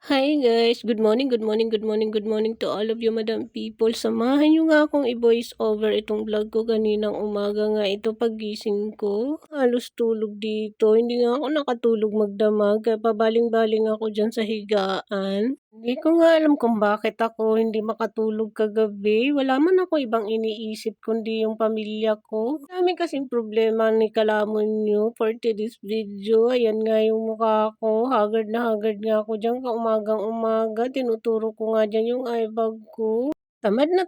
Hi guys, good morning, good morning, good morning, good morning to all of you madam people. Samahan nyo nga akong i-voice over itong vlog ko kaninang umaga nga ito pagising ko. Halos tulog dito, hindi nga ako nakatulog magdamag kaya pabaling-baling ako dyan sa higaan. Hindi ko nga alam kung bakit ako hindi makatulog kagabi. Wala man ako ibang iniisip kundi yung pamilya ko. Dami kasing problema ni kalamon nyo for today's video. Ayan nga yung mukha ko. Haggard na haggard nga ako dyan kaumagang umaga. Tinuturo ko nga dyan yung eyebag ko. Tamad na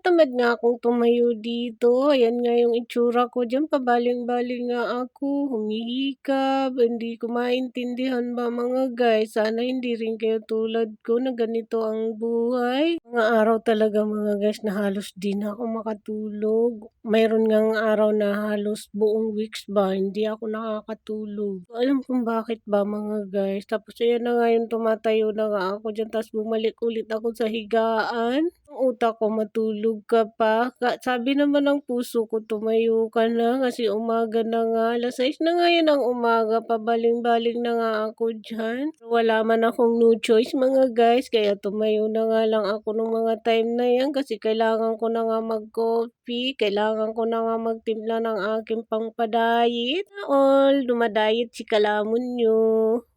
akong tumayo dito. Ayan nga yung itsura ko diyan, pabaling-baling nga ako, humihikab, hindi ko maintindihan ba mga guys. Sana hindi rin kayo tulad ko na ganito ang buhay. Mga araw talaga mga guys na halos di na ako makatulog. Mayroon ngang araw na halos buong weeks ba, hindi ako nakakatulog. Di ko alam kung bakit ba mga guys. Tapos ayan na nga yung tumatayo na nga ako diyan, tapos bumalik ulit ako sa higaan. Ang utak ko matulog ka pa. Sabi naman ng puso ko tumayo ka na kasi umaga na nga. 6:00 na nga yan ang umaga. Pabaling-baling na nga ako dyan. Wala man akong no choice mga guys. Kaya tumayo na nga lang ako ng mga time na yan kasi kailangan ko na nga mag-coffee. Kailangan ko na nga magtimpla ng aking pangpadayit. All, dumadayit si kalamon nyo.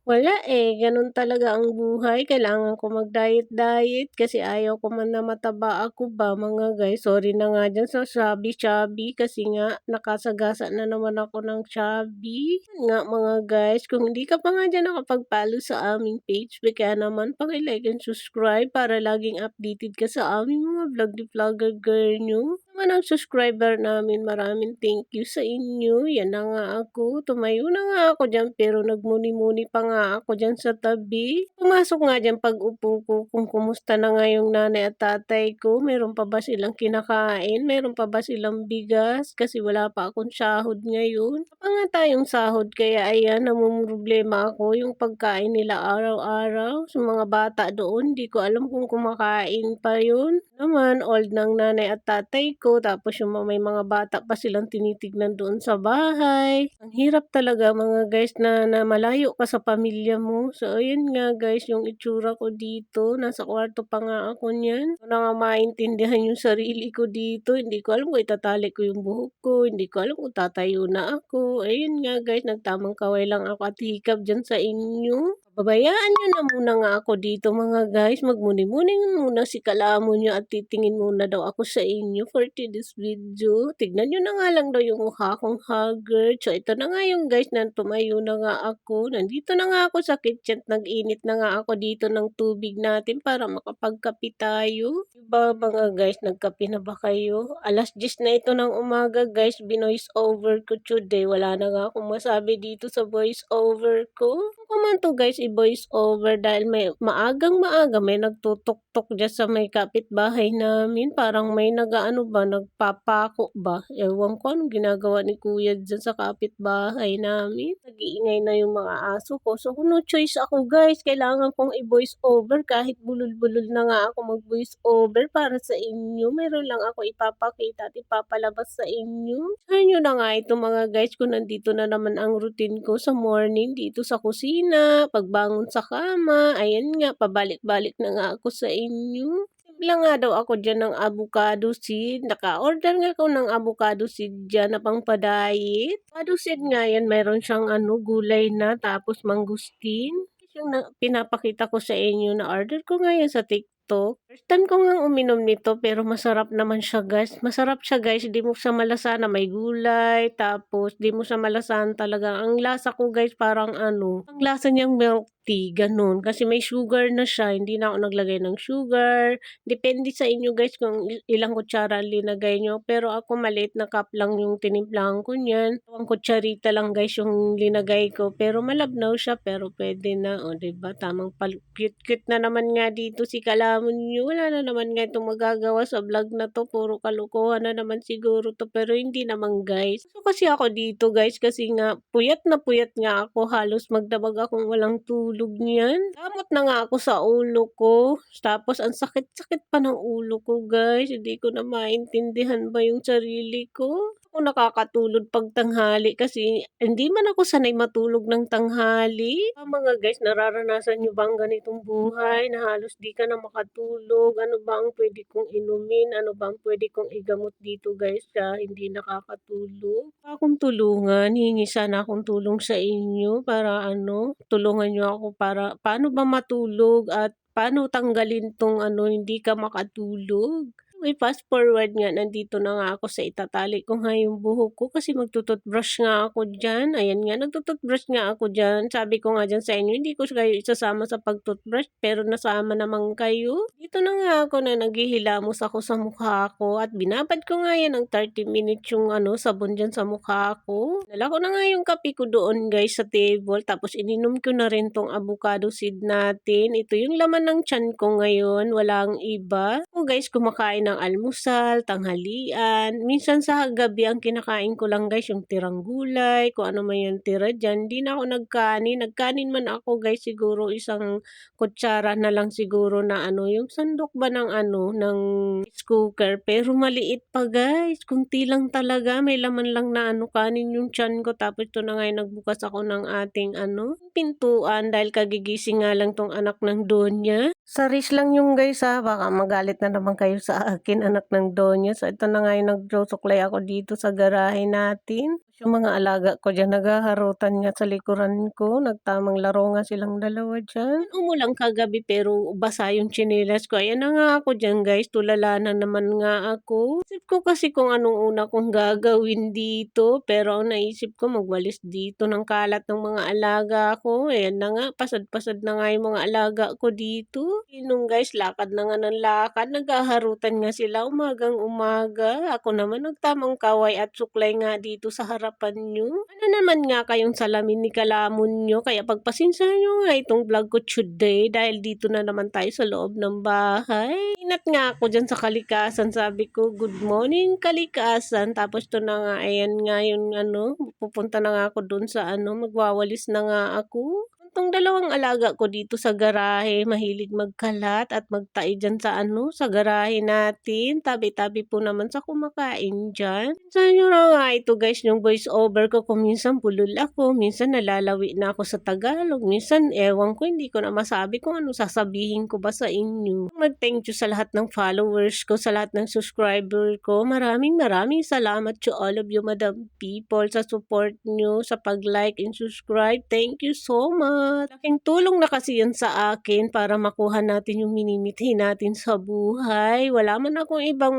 Wala ganun talaga ang buhay. Kailangan ko mag-diet-diet kasi ayaw ko man na mataba ako ba mga guys. Sorry na nga dyan sa chubby-chubby kasi nga nakasagasa na naman ako ng chubby. Yun nga mga guys, kung hindi ka pa nga dyan nakapag-follow sa aming page, kaya naman paki-like and subscribe para laging updated ka sa aming mga vlog ni vlogger girl nyo naman ang subscriber namin. Maraming thank you sa inyo. Yan na nga ako. Tumayo na nga ako dyan pero nagmuni-muni pa nga ako dyan sa tabi. Pumasok nga dyan pag-upo ko kung kumusta na nga yung nanay at tatay ko. Meron pa ba silang kinakain? Meron pa ba silang bigas? Kasi wala pa akong sahod ngayon. Pa nga tayong sahod kaya ayan, namumroblema ako yung pagkain nila araw-araw. Sa mga bata doon, di ko alam kung kumakain pa yun. Naman, old ng nanay at tatay ko. Tapos yung may mga bata pa silang tinitignan doon sa bahay. Ang hirap talaga mga guys na malayo ka sa pamilya mo. So, ayun nga guys, yung itsura ko dito. Nasa kwarto pa nga ako niyan. Hindi ko na nga maintindihan yung sarili ko dito. Hindi ko alam kung itatali ko yung buhok ko. Hindi ko alam kung tatayo na ako. Ayun nga guys, nagtamang kaway lang ako at hikab dyan sa inyo. Babayaan nyo na muna nga ako dito mga guys. Magmuni-muni muna si kalamo nyo at titingin muna daw ako sa inyo for today's video. Tignan nyo na nga lang daw yung mukha kong haggard. So ito na nga yung guys na tumayo na nga ako. Nandito na nga ako sa kitchen. Nag-init na nga ako dito ng tubig natin para makapagkape tayo. Diba mga guys, nagkape na ba kayo? 10:00 na ito ng umaga guys. Binoise over ko today. Wala na nga akong masabi dito sa voice over ko. Ako man to guys i-voice over dahil may maagang maaga may nagtutok-tok dyan sa may kapitbahay namin. Parang may nagaano ba, nagpapako ba? Ewan ko anong ginagawa ni kuya dyan sa kapitbahay namin. Nag-iingay na yung mga aso ko. So no choice ako guys. Kailangan kong i-voice over kahit bulol-bulol na nga ako mag-voice over para sa inyo. Meron lang ako ipapakita at ipapalabas sa inyo. Sabi nyo na nga ito mga guys kung nandito na naman ang routine ko sa morning dito sa kusina, pagbangon sa kama, ayan nga, pabalik-balik na nga ako sa inyo. Timpla nga daw ako dyan ng avocado seed. Naka-order nga ako ng avocado seed dyan na pangpadayit. Avocado seed nga yan, mayroon siyang gulay na tapos mangustin. Yung pinapakita ko sa inyo na order ko nga yan sa TikTok. First time ko nga uminom nito pero masarap naman siya guys. Masarap siya guys, di mo siya malasahan na may gulay, tapos di mo siya malasahan talaga. Ang lasa ko guys parang ang lasa niyang milk tea, ganun. Kasi may sugar na siya, hindi na ako naglagay ng sugar. Depende sa inyo guys kung ilang kutsara ang linagay nyo. Pero ako maliit na cup lang yung tinimplahan ko niyan. 1 kutsarita lang guys yung linagay ko. Pero malabnaw siya pero pwede na. O diba tamang cute-cute na naman nga dito si kalamon nyo. Wala na naman nga itong magagawa sa vlog na to. Puro kalokohan na naman siguro to. Pero hindi naman guys. So kasi ako dito guys kasi nga puyat na puyat nga ako. Halos magdamag akong walang tulog niyan. Damot na nga ako sa ulo ko. Tapos ang sakit-sakit pa ng ulo ko guys. Hindi ko na maintindihan ba yung sarili ko. Ako nakakatulog 'pag tanghali kasi hindi man ako sanay matulog ng tanghali. Mga guys, nararanasan niyo ba ang ganitong buhay na halos 'di ka na makatulog? Ano ba ang puwede kong inumin? Ano ba ang puwede kong igamot dito guys sa hindi nakakatulog? Akong tulungan, hihingi sana akong tulong sa inyo para ano, tulungan niyo ako para paano ba matulog at paano tanggalin 'tong ano, hindi ka makatulog? I-fast forward nga, nandito na nga ako sa itatali ko nga yung buhok ko kasi magtu-toothbrush nga ako diyan. Ayan nga, nagtu-toothbrush nga ako diyan. Sabi ko nga diyan sa inyo, hindi ko kayo isasama sa pag-toothbrush pero nasama naman kayo. Dito na nga ako na naghihilamos ako sa mukha ko at binabad ko nga yan ng 30 minutes yung ano, sabon diyan sa mukha ko. Dala ko na nga yung kape ko doon guys sa table tapos ininom ko na rin tong avocado seed natin. Ito yung laman ng tiyan ko ngayon, walang iba. Ako guys, kumakain ng almusal, tanghalian. Minsan sa gabi ang kinakain ko lang guys yung tirang gulay, kung ano man yung tira dyan. Di na ako nagkanin. Nagkanin man ako guys siguro isang kutsara na lang siguro na ano, yung sandok ba ng ano, ng rice cooker. Pero maliit pa guys. Kunti lang talaga. May laman lang na ano, kanin yung tiyan ko. Tapos ito na nga nagbukas ako ng ating ano, pintuan dahil kagigising nga lang tong anak ng Donya. Saris lang yung guys ha, baka magalit na naman kayo sa akin anak ng Donya. So ito na nga yung nagsusuklay ako dito sa garahe natin. Yung mga alaga ko dyan naghaharutan nga sa likuran ko. Nagtamang laro nga silang dalawa dyan. Umulang kagabi pero basa yung tsinelas ko. Ayan na nga ako dyan guys, tulala na naman nga ako. Isip ko kasi kung anong una kong gagawin dito. Pero ang naisip ko magwalis dito ng kalat ng mga alaga ko. Ayan na nga, pasad-pasad na nga yung mga alaga ko dito. Nung guys, lakad na nga ng lakad. Naghaharutan nga sila umagang umaga. Ako naman nagtamang kaway at suklay nga dito sa harapan nyo. Ano naman nga kayong salamin ni Kalamon nyo? Kaya pagpasinsahan nyo nga itong vlog ko today dahil dito na naman tayo sa loob ng bahay. Inat nga ako dyan sa kalikasan. Sabi ko, good morning kalikasan. Tapos to na nga, ayan nga yung ano, pupunta na nga ako dun sa ano, magwawalis na nga ako. Itong dalawang alaga ko dito sa garahe, mahilig magkalat at magtai dyan sa ano, sa garahe natin. Tabi-tabi po naman sa kumakain dyan. Sa inyo na nga ito guys, yung voice over ko kung minsan bulol ako, minsan nalalawi na ako sa Tagalog, minsan ewan ko, hindi ko na masabi kung ano sasabihin ko ba sa inyo. Mag-thank you sa lahat ng followers ko, sa lahat ng subscriber ko. Maraming salamat to all of you madam people sa support nyo, sa pag-like and subscribe. Thank you so much. Laking tulong na kasi yan sa akin para makuha natin yung minimithi natin sa buhay. Wala man akong ibang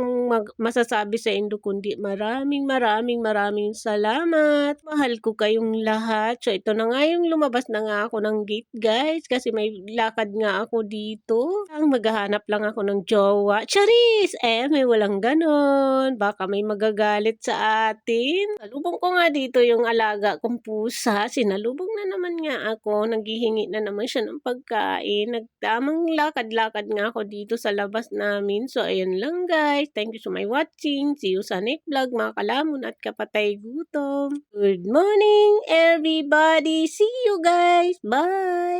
masasabi sa inyo kundi maraming salamat. Mahal ko kayong lahat. So ito na nga yung lumabas na nga ako ng gate guys kasi may lakad nga ako dito. Ang maghahanap lang ako ng jowa. Charis! May walang ganon. Baka may magagalit sa atin. Salubong ko nga dito yung alaga kong pusa. Sinalubong na naman nga ako. Naghihingi na naman siya ng pagkain. Nagtamang lakad-lakad nga ako dito sa labas namin. So, ayun lang guys. Thank you so much watching. See you sa next vlog mga kalamon at kapatay gutom. Good morning everybody. See you guys. Bye!